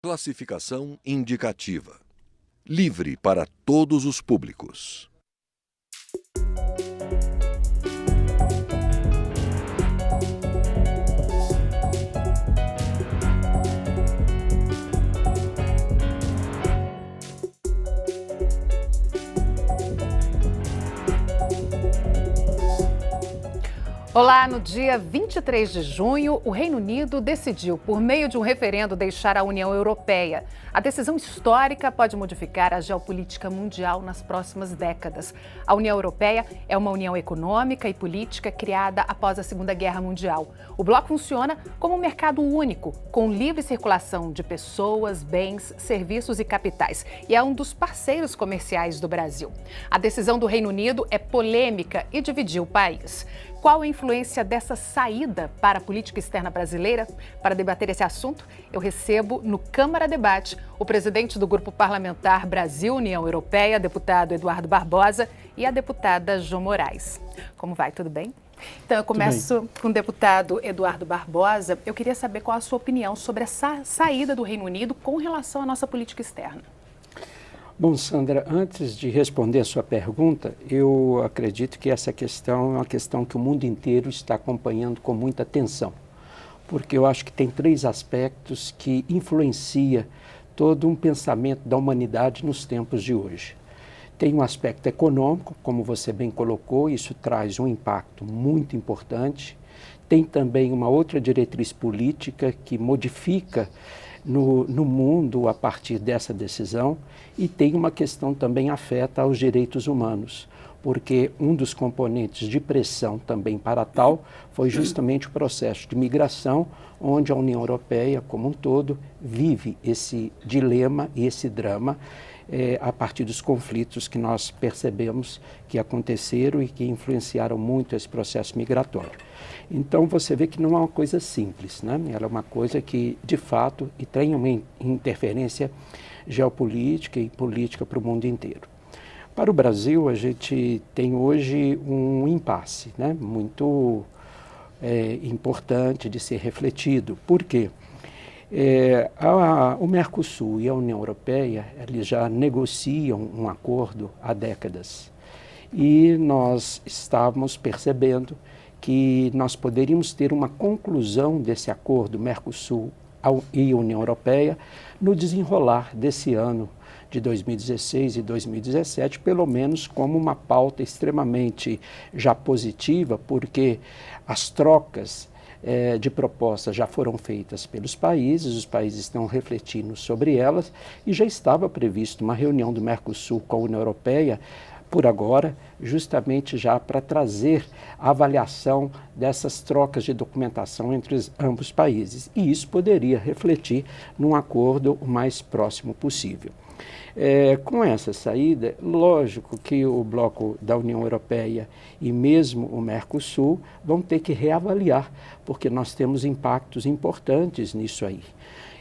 Classificação indicativa. Livre para todos os públicos. Olá, no dia 23 de junho, o Reino Unido decidiu, por meio de um referendo, deixar a União Europeia. A decisão histórica pode modificar a geopolítica mundial nas próximas décadas. A União Europeia é uma união econômica e política criada após a Segunda Guerra Mundial. O bloco funciona como um mercado único, com livre circulação de pessoas, bens, serviços e capitais, e é um dos parceiros comerciais do Brasil. A decisão do Reino Unido é polêmica e dividiu o país. Qual a influência dessa saída para a política externa brasileira? Para debater esse assunto, eu recebo no Câmara Debate o presidente do Grupo Parlamentar Brasil-União Europeia, deputado Eduardo Barbosa, e a deputada Jo Moraes. Como vai? Tudo bem? Então, eu começo com o deputado Eduardo Barbosa. Eu queria saber qual a sua opinião sobre essa saída do Reino Unido com relação à nossa política externa. Bom, Sandra, antes de responder a sua pergunta, eu acredito que essa questão é uma questão que o mundo inteiro está acompanhando com muita atenção, porque eu acho que tem três aspectos que influenciam todo um pensamento da humanidade nos tempos de hoje. Tem um aspecto econômico, como você bem colocou, isso traz um impacto muito importante. Tem também uma outra diretriz política que modifica no mundo a partir dessa decisão, e tem uma questão também afeta aos direitos humanos, porque um dos componentes de pressão também para tal foi justamente o processo de migração, onde a União Europeia como um todo vive esse dilema e esse drama a partir dos conflitos que nós percebemos que aconteceram e que influenciaram muito esse processo migratório. Então você vê que não é uma coisa simples, né? Ela é uma coisa que, de fato, e tem uma interferência geopolítica e política para o mundo inteiro. Para o Brasil, a gente tem hoje um impasse, né? Muito importante de ser refletido. Por quê? O Mercosul e a União Europeia, eles já negociam um acordo há décadas. E nós estávamos percebendo que nós poderíamos ter uma conclusão desse acordo Mercosul e União Europeia no desenrolar desse ano de 2016 e 2017, pelo menos como uma pauta extremamente já positiva, porque as trocas de propostas já foram feitas pelos países, os países estão refletindo sobre elas e já estava previsto uma reunião do Mercosul com a União Europeia por agora, justamente já para trazer a avaliação dessas trocas de documentação entre ambos países. E isso poderia refletir num acordo o mais próximo possível. Com essa saída, lógico que o bloco da União Europeia e mesmo o Mercosul vão ter que reavaliar, porque nós temos impactos importantes nisso aí.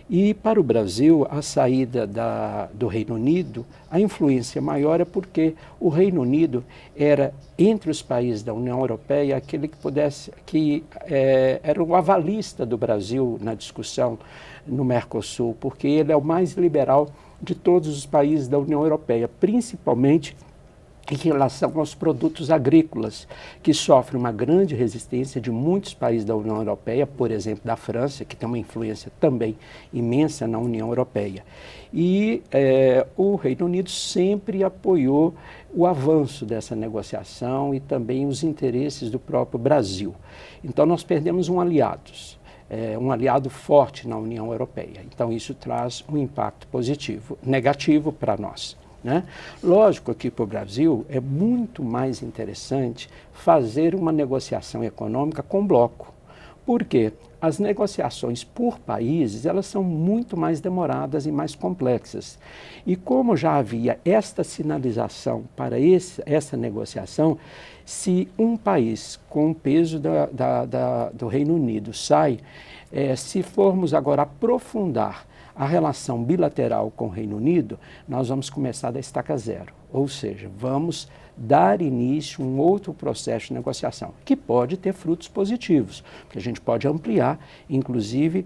E para o Brasil, a saída do Reino Unido, a influência maior é porque o Reino Unido era, entre os países da União Europeia, aquele que era o avalista do Brasil na discussão no Mercosul, porque ele é o mais liberal de todos os países da União Europeia, principalmente em relação aos produtos agrícolas, que sofrem uma grande resistência de muitos países da União Europeia, por exemplo, da França, que tem uma influência também imensa na União Europeia. E o Reino Unido sempre apoiou o avanço dessa negociação e também os interesses do próprio Brasil. Então, nós perdemos um aliado forte na União Europeia. Então, isso traz um impacto negativo para nós. Né? Lógico que para o Brasil é muito mais interessante fazer uma negociação econômica com bloco. Por quê? As negociações por países, elas são muito mais demoradas e mais complexas. E como já havia esta sinalização para essa negociação, se um país com o peso do Reino Unido sai, se formos agora aprofundar a relação bilateral com o Reino Unido, nós vamos começar da estaca zero. ou seja, vamos dar início a um outro processo de negociação, que pode ter frutos positivos, porque a gente pode ampliar, inclusive,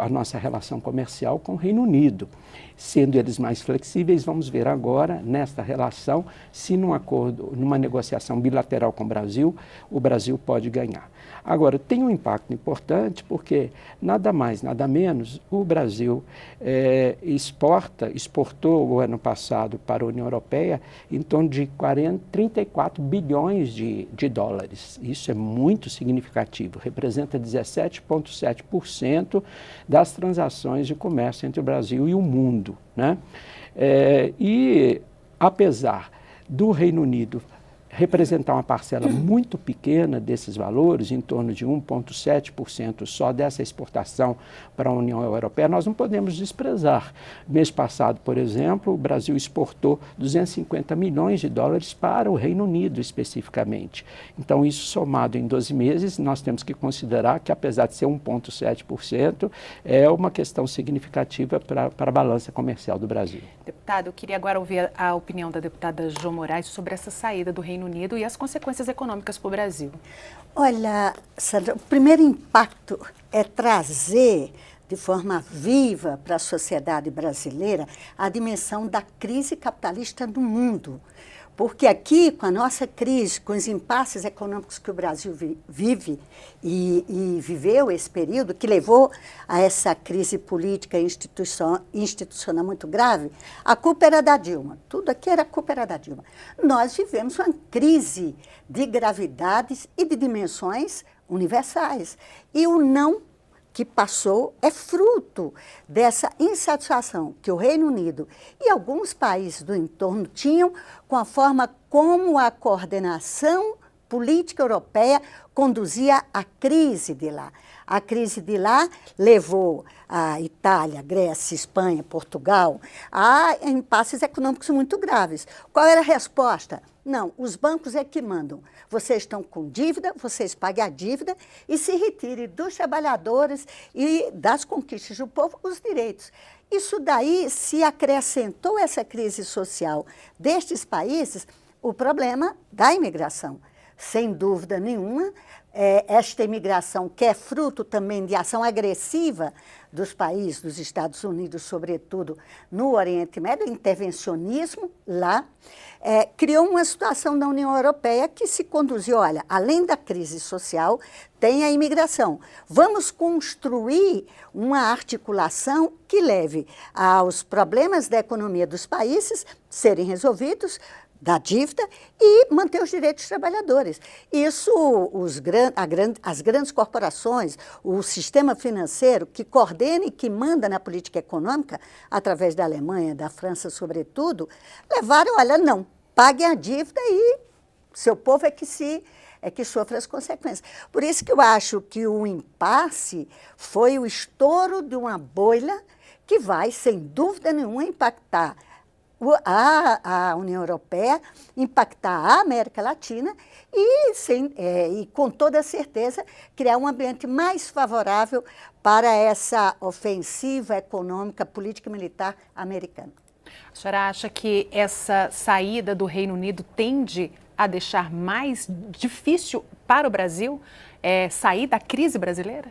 a nossa relação comercial com o Reino Unido. Sendo eles mais flexíveis, vamos ver agora, nesta relação, se num acordo, numa negociação bilateral com o Brasil pode ganhar. Agora, tem um impacto importante, porque nada mais, nada menos, o Brasil exportou o ano passado para a União Europeia em torno de 34 bilhões de dólares. Isso é muito significativo, representa 17,7% das transações de comércio entre o Brasil e o mundo, né? E apesar do Reino Unido representar uma parcela muito pequena desses valores, em torno de 1,7% só dessa exportação para a União Europeia, nós não podemos desprezar. Mês passado, por exemplo, o Brasil exportou 250 milhões de dólares para o Reino Unido, especificamente. Então, isso somado em 12 meses, nós temos que considerar que, apesar de ser 1,7%, é uma questão significativa para a balança comercial do Brasil. Deputado, eu queria agora ouvir a opinião da deputada Jo Moraes sobre essa saída do Reino Unido e as consequências econômicas para o Brasil. Olha, Sandra, o primeiro impacto é trazer de forma viva para a sociedade brasileira a dimensão da crise capitalista no mundo. Porque aqui, com a nossa crise, com os impasses econômicos que o Brasil vive e viveu esse período, que levou a essa crise política e institucional muito grave, a culpa era da Dilma. Tudo aqui era culpa era da Dilma. Nós vivemos uma crise de gravidades e de dimensões universais. E o não que passou é fruto dessa insatisfação que o Reino Unido e alguns países do entorno tinham com a forma como a coordenação política europeia conduzia a crise de lá. A crise de lá levou a Itália, Grécia, Espanha, Portugal a impasses econômicos muito graves. Qual era a resposta? Não, os bancos é que mandam. Vocês estão com dívida, vocês paguem a dívida e se retirem dos trabalhadores e das conquistas do povo os direitos. Isso daí se acrescentou essa crise social destes países, o problema da imigração. Sem dúvida nenhuma, esta imigração, que é fruto também de ação agressiva dos países, dos Estados Unidos, sobretudo no Oriente Médio, intervencionismo lá, criou uma situação na União Europeia que se conduziu, olha, além da crise social, tem a imigração. Vamos construir uma articulação que leve aos problemas da economia dos países serem resolvidos, da dívida e manter os direitos dos trabalhadores. Isso, as grandes corporações, o sistema financeiro que coordena e que manda na política econômica, através da Alemanha, da França, sobretudo, levaram, olha, não, paguem a dívida e seu povo é que sofre as consequências. Por isso que eu acho que o impasse foi o estouro de uma bolha que vai, sem dúvida nenhuma, impactar a União Europeia, impactar a América Latina e, com toda certeza, criar um ambiente mais favorável para essa ofensiva econômica, política e militar americana. A senhora acha que essa saída do Reino Unido tende a deixar mais difícil para o Brasil sair da crise brasileira?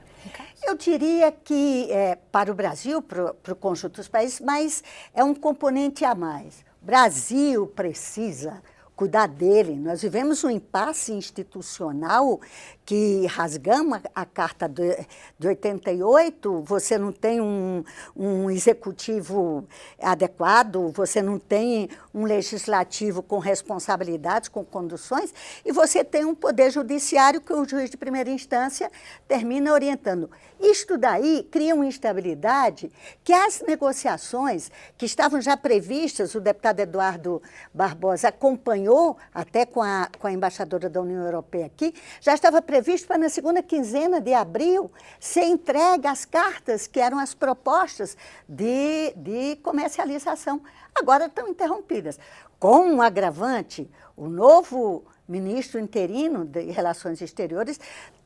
Eu diria que para o Brasil, para o conjunto dos países, mas é um componente a mais. O Brasil precisa cuidar dele. Nós vivemos um impasse institucional que rasgamos a Carta de 88, você não tem um executivo adequado, você não tem um legislativo com responsabilidades, com conduções, e você tem um poder judiciário que o juiz de primeira instância termina orientando. Isto daí cria uma instabilidade que as negociações que estavam já previstas, o deputado Eduardo Barbosa acompanhou até com a embaixadora da União Europeia aqui, já estava previsto para na segunda quinzena de abril ser entregue as cartas que eram as propostas de comercialização. Agora estão interrompidas. Com um agravante, o novo ministro interino de Relações Exteriores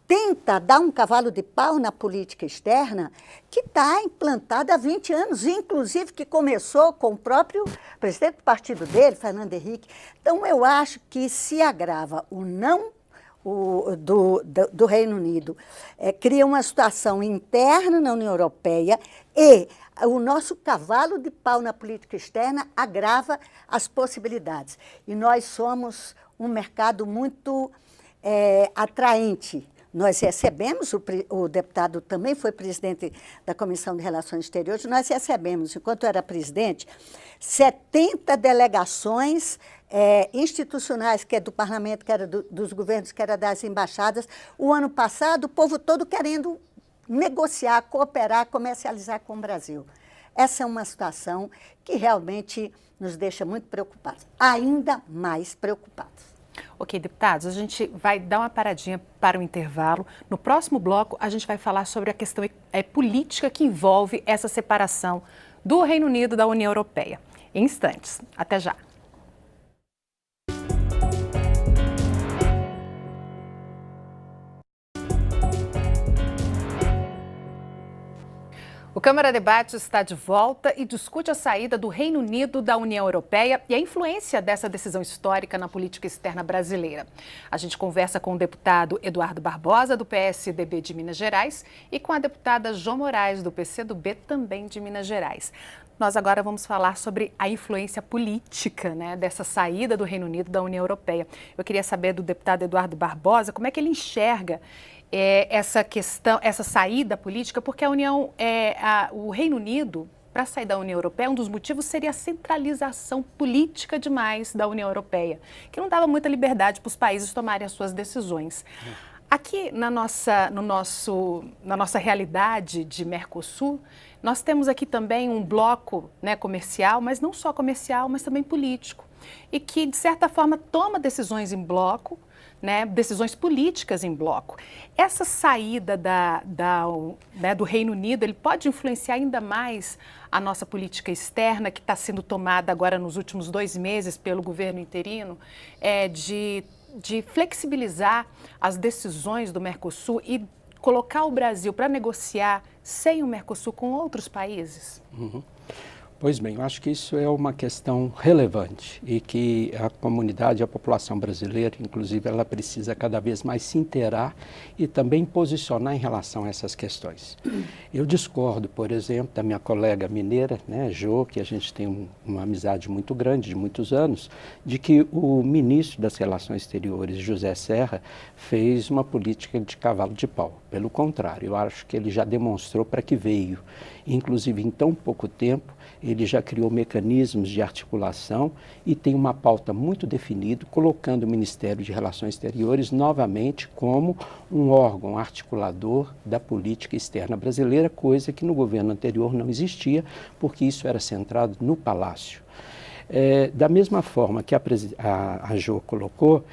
tenta dar um cavalo de pau na política externa que está implantada há 20 anos, inclusive que começou com o próprio presidente do partido dele, Fernando Henrique. Então, eu acho que se agrava o não do Reino Unido, cria uma situação interna na União Europeia e o nosso cavalo de pau na política externa agrava as possibilidades. E nós somos um mercado muito atraente. Nós recebemos, o deputado também foi presidente da Comissão de Relações Exteriores, nós recebemos, enquanto eu era presidente, 70 delegações institucionais, que é do parlamento, que era dos governos, que era das embaixadas. O ano passado, o povo todo querendo negociar, cooperar, comercializar com o Brasil. Essa é uma situação que realmente nos deixa muito preocupados, ainda mais preocupados. Ok, deputados, a gente vai dar uma paradinha para o intervalo. No próximo bloco, a gente vai falar sobre a questão política que envolve essa separação do Reino Unido da União Europeia. Em instantes. Até já. O Câmara Debate está de volta e discute a saída do Reino Unido da União Europeia e a influência dessa decisão histórica na política externa brasileira. A gente conversa com o deputado Eduardo Barbosa, do PSDB de Minas Gerais, e com a deputada João Moraes, do PCdoB, também de Minas Gerais. Nós agora vamos falar sobre a influência política, né, dessa saída do Reino Unido da União Europeia. Eu queria saber do deputado Eduardo Barbosa como é que ele enxerga essa questão, essa saída política, porque o Reino Unido, para sair da União Europeia, um dos motivos seria a centralização política demais da União Europeia, que não dava muita liberdade para os países tomarem as suas decisões. Aqui na nossa realidade de Mercosul, nós temos aqui também um bloco, né, comercial, mas não só comercial, mas também político, e que, de certa forma, toma decisões em bloco, né, decisões políticas em bloco. Essa saída do Reino Unido, ele pode influenciar ainda mais a nossa política externa, que está sendo tomada agora nos últimos 2 meses pelo governo interino, de flexibilizar as decisões do Mercosul e colocar o Brasil para negociar sem o Mercosul com outros países? Uhum. Pois bem, eu acho que isso é uma questão relevante e que a comunidade, a população brasileira, inclusive, ela precisa cada vez mais se inteirar e também posicionar em relação a essas questões. Eu discordo, por exemplo, da minha colega mineira, né, Jo, que a gente tem uma amizade muito grande, de muitos anos, de que o ministro das Relações Exteriores, José Serra, fez uma política de cavalo de pau. Pelo contrário, eu acho que ele já demonstrou para que veio. Inclusive, em tão pouco tempo, ele já criou mecanismos de articulação e tem uma pauta muito definida, colocando o Ministério de Relações Exteriores novamente como um órgão articulador da política externa brasileira, coisa que no governo anterior não existia, porque isso era centrado no Palácio. Da mesma forma que a Jo colocou,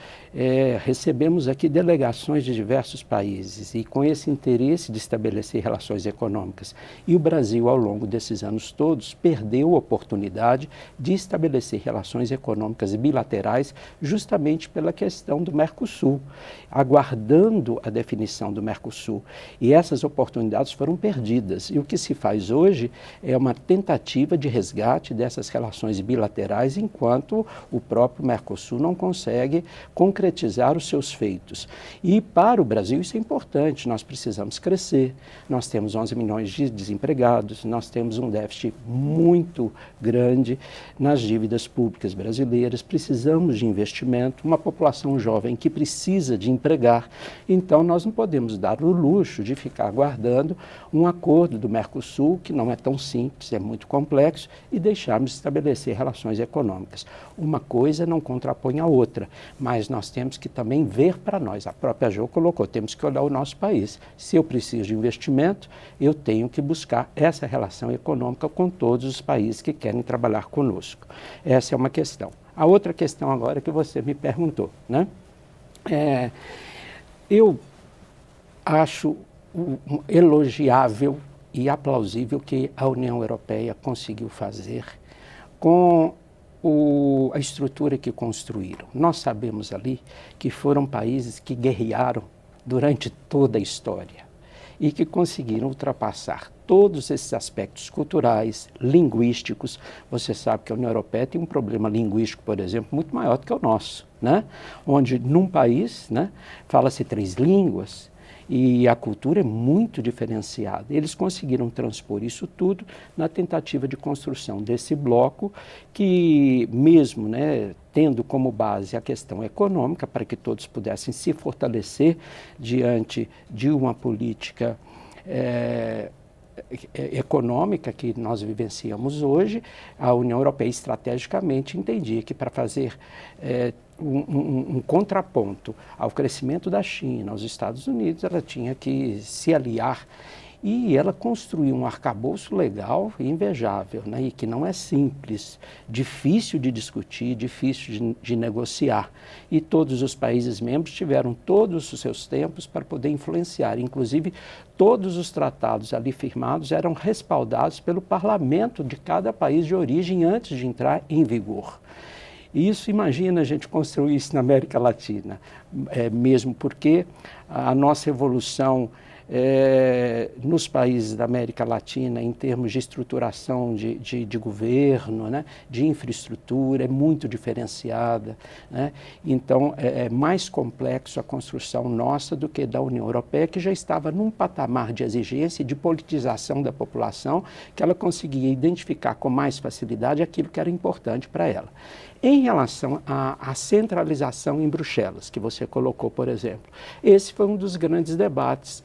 recebemos aqui delegações de diversos países e com esse interesse de estabelecer relações econômicas. E o Brasil, ao longo desses anos todos, perdeu a oportunidade de estabelecer relações econômicas bilaterais justamente pela questão do Mercosul, aguardando a definição do Mercosul. E essas oportunidades foram perdidas. E o que se faz hoje é uma tentativa de resgate dessas relações bilaterais, enquanto o próprio Mercosul não consegue concretizar os seus feitos. E para o Brasil isso é importante, nós precisamos crescer, nós temos 11 milhões de desempregados, nós temos um déficit muito grande nas dívidas públicas brasileiras, precisamos de investimento, uma população jovem que precisa de empregar, então nós não podemos dar o luxo de ficar aguardando um acordo do Mercosul, que não é tão simples, é muito complexo, e deixarmos de estabelecer relações econômicas. Uma coisa não contrapõe a outra, mas nós temos que também ver para nós. A própria Jo colocou, temos que olhar o nosso país. Se eu preciso de investimento, eu tenho que buscar essa relação econômica com todos os países que querem trabalhar conosco. Essa é uma questão. A outra questão agora que você me perguntou, né? Eu acho elogiável e aplausível que a União Europeia conseguiu fazer com a estrutura que construíram. Nós sabemos ali que foram países que guerrearam durante toda a história e que conseguiram ultrapassar todos esses aspectos culturais, linguísticos. Você sabe que a União Europeia tem um problema linguístico, por exemplo, muito maior do que o nosso, né? Onde num país, né, fala-se 3 línguas, e a cultura é muito diferenciada. Eles conseguiram transpor isso tudo na tentativa de construção desse bloco que, mesmo, né, tendo como base a questão econômica, para que todos pudessem se fortalecer diante de uma política econômica que nós vivenciamos hoje, a União Europeia estrategicamente entendia que para fazer um contraponto ao crescimento da China, aos Estados Unidos, ela tinha que se aliar e ela construiu um arcabouço legal invejável, né? E que não é simples, difícil de discutir, difícil de negociar. E todos os países membros tiveram todos os seus tempos para poder influenciar. Inclusive, todos os tratados ali firmados eram respaldados pelo parlamento de cada país de origem antes de entrar em vigor. Isso, imagina a gente construir isso na América Latina, mesmo porque a nossa evolução nos países da América Latina, em termos de estruturação de governo, né, de infraestrutura, é muito diferenciada, né? Então, é mais complexo a construção nossa do que da União Europeia, que já estava num patamar de exigência e de politização da população, que ela conseguia identificar com mais facilidade aquilo que era importante para ela. Em relação à centralização em Bruxelas, que você colocou, por exemplo, esse foi um dos grandes debates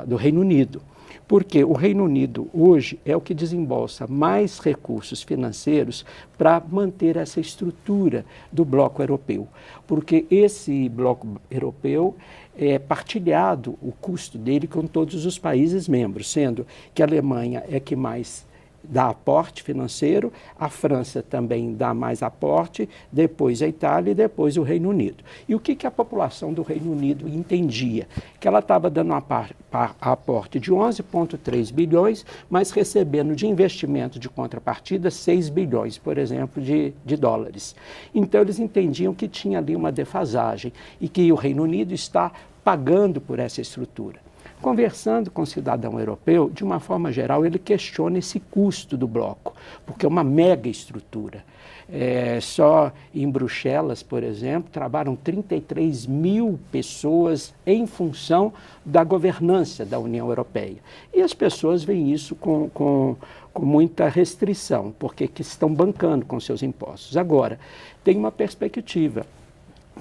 do Reino Unido, porque o Reino Unido hoje é o que desembolsa mais recursos financeiros para manter essa estrutura do bloco europeu, porque esse bloco europeu é partilhado, o custo dele, com todos os países membros, sendo que a Alemanha é que mais dá aporte financeiro, a França também dá mais aporte, depois a Itália e depois o Reino Unido. E o que a população do Reino Unido entendia? Que ela estava dando aporte de 11,3 bilhões, mas recebendo de investimento de contrapartida 6 bilhões, por exemplo, de dólares. Então eles entendiam que tinha ali uma defasagem e que o Reino Unido está pagando por essa estrutura. Conversando com o cidadão europeu, de uma forma geral, ele questiona esse custo do bloco, porque é uma mega estrutura. Só em Bruxelas, por exemplo, trabalham 33 mil pessoas em função da governança da União Europeia. E as pessoas veem isso com muita restrição, porque que estão bancando com seus impostos. Agora, tem uma perspectiva.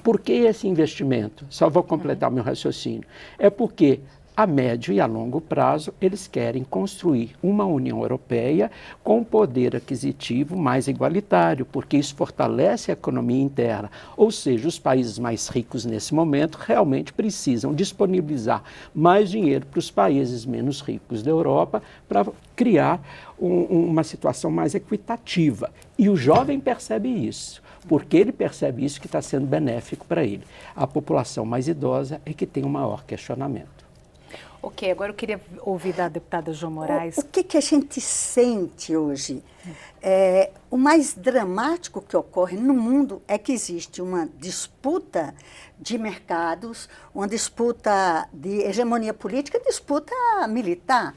Por que esse investimento? Só vou completar meu raciocínio. É porque a médio e a longo prazo, eles querem construir uma União Europeia com poder aquisitivo mais igualitário, porque isso fortalece a economia interna. Ou seja, os países mais ricos nesse momento realmente precisam disponibilizar mais dinheiro para os países menos ricos da Europa para criar uma situação mais equitativa. E o jovem percebe isso, porque ele percebe isso que está sendo benéfico para ele. A população mais idosa é que tem o maior questionamento. Ok, agora eu queria ouvir da deputada Jo Moraes. O que a gente sente hoje? O mais dramático que ocorre no mundo é que existe uma disputa de mercados, uma disputa de hegemonia política, disputa militar.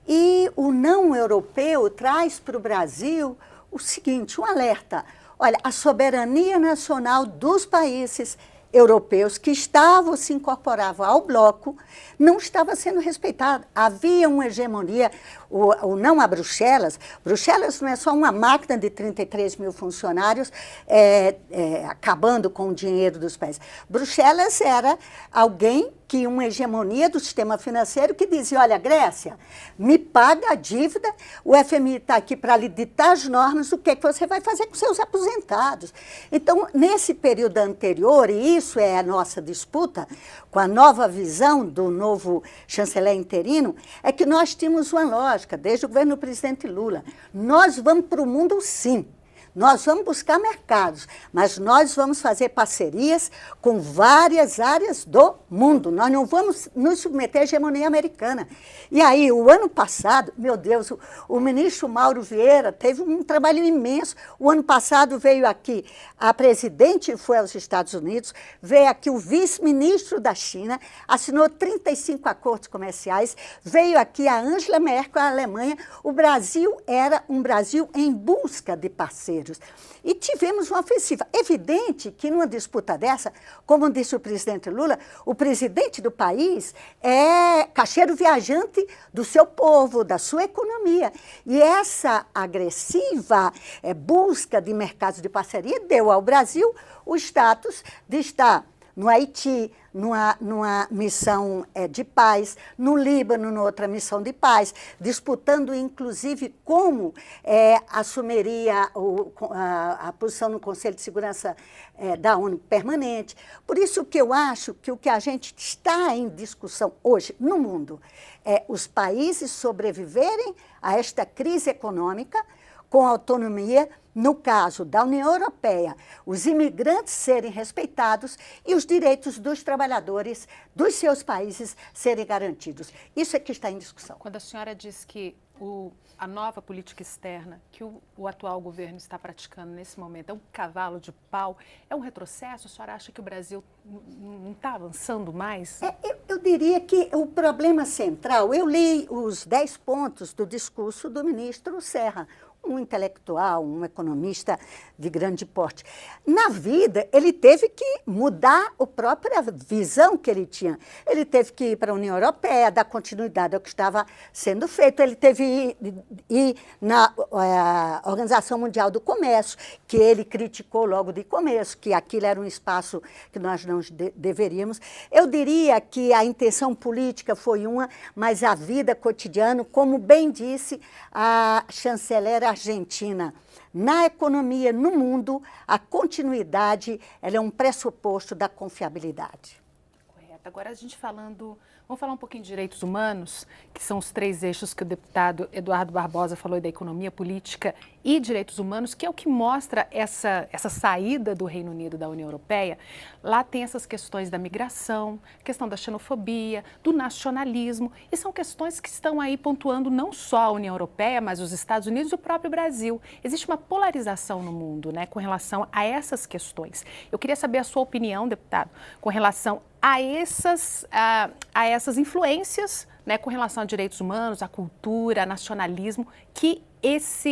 E o não europeu traz para o Brasil o seguinte, um alerta. Olha, a soberania nacional dos países europeus que se incorporavam ao bloco, não estava sendo respeitada. Havia uma hegemonia, o não a Bruxelas. Bruxelas não é só uma máquina de 33 mil funcionários acabando com o dinheiro dos países. Bruxelas era alguém que uma hegemonia do sistema financeiro que dizia, olha, Grécia, me paga a dívida, o FMI está aqui para lhe ditar as normas, o que é que você vai fazer com seus aposentados. Então, nesse período anterior, e isso é a nossa disputa, com a nova visão do novo chanceler interino, é que nós tínhamos uma lógica, desde o governo do presidente Lula. Nós vamos para o mundo sim. Nós vamos buscar mercados, mas nós vamos fazer parcerias com várias áreas do mundo. Nós não vamos nos submeter à hegemonia americana. E aí, o ano passado, meu Deus, o ministro Mauro Vieira teve um trabalho imenso. O ano passado veio aqui a presidente, foi aos Estados Unidos, veio aqui o vice-ministro da China, assinou 35 acordos comerciais, veio aqui a Angela Merkel, a Alemanha. O Brasil era um Brasil em busca de parceiros. E tivemos uma ofensiva. Evidente que numa disputa dessa, como disse o presidente Lula, o presidente do país é caixeiro viajante do seu povo, da sua economia. E essa agressiva busca de mercados de parceria deu ao Brasil o status de estar no Haiti, numa missão de paz, no Líbano, noutra missão de paz, disputando, inclusive, como assumiria a posição no Conselho de Segurança da ONU permanente. Por isso que eu acho que o que a gente está em discussão hoje no mundo é os países sobreviverem a esta crise econômica com autonomia, no caso da União Europeia, os imigrantes serem respeitados e os direitos dos trabalhadores dos seus países serem garantidos. Isso é que está em discussão. Quando a senhora diz que a nova política externa que o atual governo está praticando nesse momento é um cavalo de pau, é um retrocesso? A senhora acha que o Brasil não está avançando mais? Eu diria que o problema central, eu li os 10 pontos do discurso do ministro Serra, um intelectual, um economista de grande porte. Na vida, ele teve que mudar a própria visão que ele tinha. Ele teve que ir para a União Europeia, dar continuidade ao que estava sendo feito. Ele teve que ir na Organização Mundial do Comércio, que ele criticou logo de começo, que aquilo era um espaço que nós não deveríamos. Eu diria que a intenção política foi uma, mas a vida cotidiana, como bem disse a chanceler argentina, na economia, no mundo, a continuidade ela é um pressuposto da confiabilidade. Correto. Agora a gente vamos falar um pouquinho de direitos humanos, que são os 3 eixos que o deputado Eduardo Barbosa falou, da economia, política e direitos humanos, que é o que mostra essa saída do Reino Unido da União Europeia. Lá tem essas questões da migração, questão da xenofobia, do nacionalismo, e são questões que estão aí pontuando não só a União Europeia, mas os Estados Unidos e o próprio Brasil. Existe uma polarização no mundo, né, com relação a essas questões. Eu queria saber a sua opinião, deputado, com relação a essas influências, né, com relação a direitos humanos, a cultura, a nacionalismo, que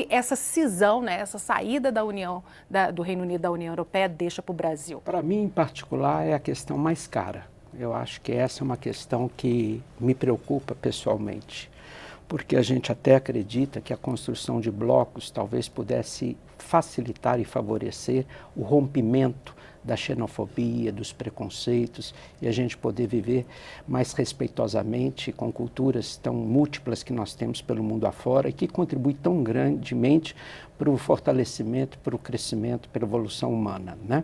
essa cisão, né, essa saída do Reino Unido da União Europeia deixa para o Brasil? Para mim, em particular, é a questão mais cara. Eu acho que essa é uma questão que me preocupa pessoalmente, porque a gente até acredita que a construção de blocos talvez pudesse facilitar e favorecer o rompimento da xenofobia, dos preconceitos, e a gente poder viver mais respeitosamente com culturas tão múltiplas que nós temos pelo mundo afora e que contribuem tão grandemente para o fortalecimento, para o crescimento, para a evolução humana, né?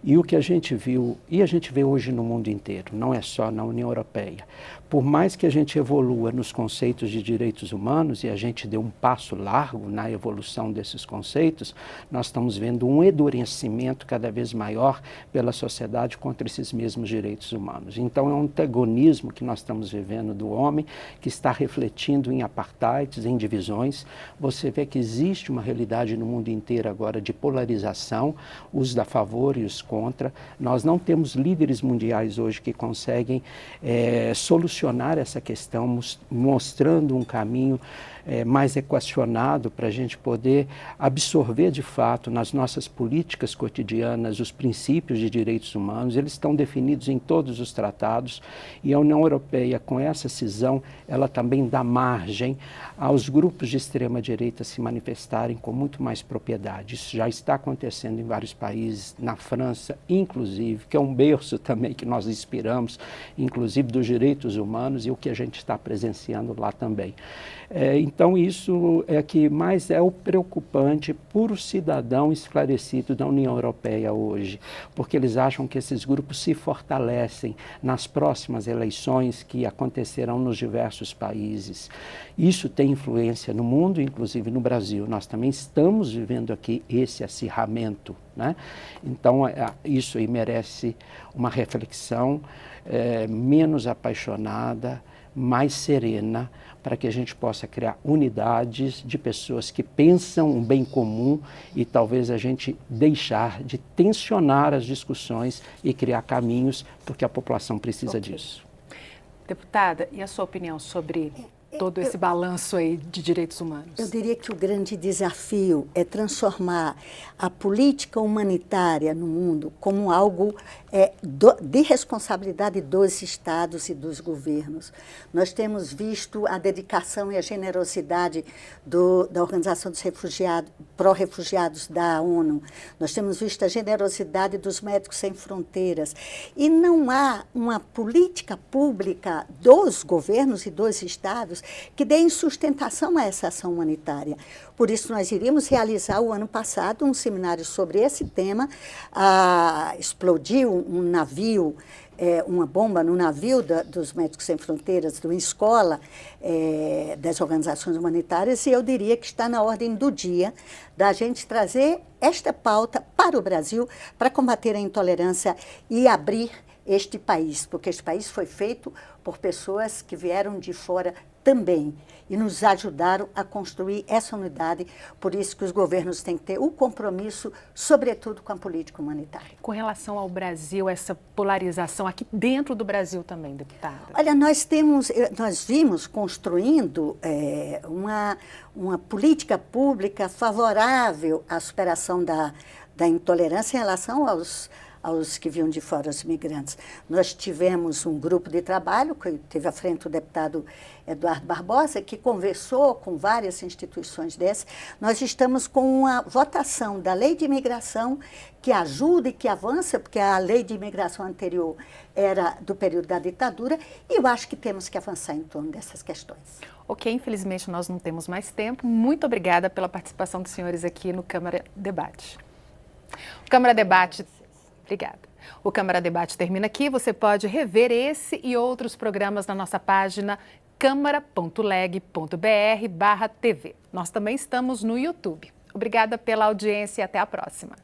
E o que a gente viu, e a gente vê hoje no mundo inteiro, não é só na União Europeia, por mais que a gente evolua nos conceitos de direitos humanos e a gente dê um passo largo na evolução desses conceitos, nós estamos vendo um endurecimento cada vez maior pela sociedade contra esses mesmos direitos humanos. Então é um antagonismo que nós estamos vivendo do homem, que está refletindo em apartheids, em divisões. Você vê que existe uma realidade no mundo inteiro agora de polarização, os da favor e os contra. Nós não temos líderes mundiais hoje que conseguem solucionar essa questão, mostrando um caminho mais equacionado para a gente poder absorver de fato nas nossas políticas cotidianas os princípios de direitos humanos. Eles estão definidos em todos os tratados e a União Europeia, com essa cisão, ela também dá margem aos grupos de extrema-direita se manifestarem com muito mais propriedade. Isso já está acontecendo em vários países, na França, inclusive, que é um berço também que nós inspiramos, inclusive dos direitos humanos, e o que a gente está presenciando lá também. Então, isso é que mais é o preocupante para o cidadão esclarecido da União Europeia hoje, porque eles acham que esses grupos se fortalecem nas próximas eleições que acontecerão nos diversos países. Isso tem influência no mundo, inclusive no Brasil. Nós também estamos vivendo aqui esse acirramento, né? Então, isso aí merece uma reflexão menos apaixonada, mais serena, para que a gente possa criar unidades de pessoas que pensam um bem comum e talvez a gente deixar de tensionar as discussões e criar caminhos, porque a população precisa disso. Deputada, e a sua opinião sobre todo esse balanço aí de direitos humanos? Eu diria que o grande desafio é transformar a política humanitária no mundo como algo de responsabilidade dos estados e dos governos. Nós temos visto a dedicação e a generosidade da Organização dos Refugiados, pró-refugiados da ONU. Nós temos visto a generosidade dos Médicos Sem Fronteiras. E não há uma política pública dos governos e dos estados que deem sustentação a essa ação humanitária. Por isso, nós iríamos realizar o ano passado um seminário sobre esse tema. Explodiu um navio, uma bomba no navio dos Médicos Sem Fronteiras, de uma escola das organizações humanitárias, e eu diria que está na ordem do dia da gente trazer esta pauta para o Brasil para combater a intolerância e abrir este país, porque este país foi feito por pessoas que vieram de fora também e nos ajudaram a construir essa unidade. Por isso que os governos têm que ter o compromisso, sobretudo com a política humanitária. Com relação ao Brasil, essa polarização aqui dentro do Brasil também, deputada? Olha, nós vimos construindo uma política pública favorável à superação da intolerância em relação aos que vinham de fora, os imigrantes. Nós tivemos um grupo de trabalho, que teve à frente o deputado Eduardo Barbosa, que conversou com várias instituições dessas. Nós estamos com uma votação da lei de imigração que ajuda e que avança, porque a lei de imigração anterior era do período da ditadura, e eu acho que temos que avançar em torno dessas questões. Ok, infelizmente nós não temos mais tempo. Muito obrigada pela participação dos senhores aqui no Câmara Debate. O Câmara Debate... Obrigada. O Câmara Debate termina aqui. Você pode rever esse e outros programas na nossa página câmara.leg.br/TV. Nós também estamos no YouTube. Obrigada pela audiência e até a próxima.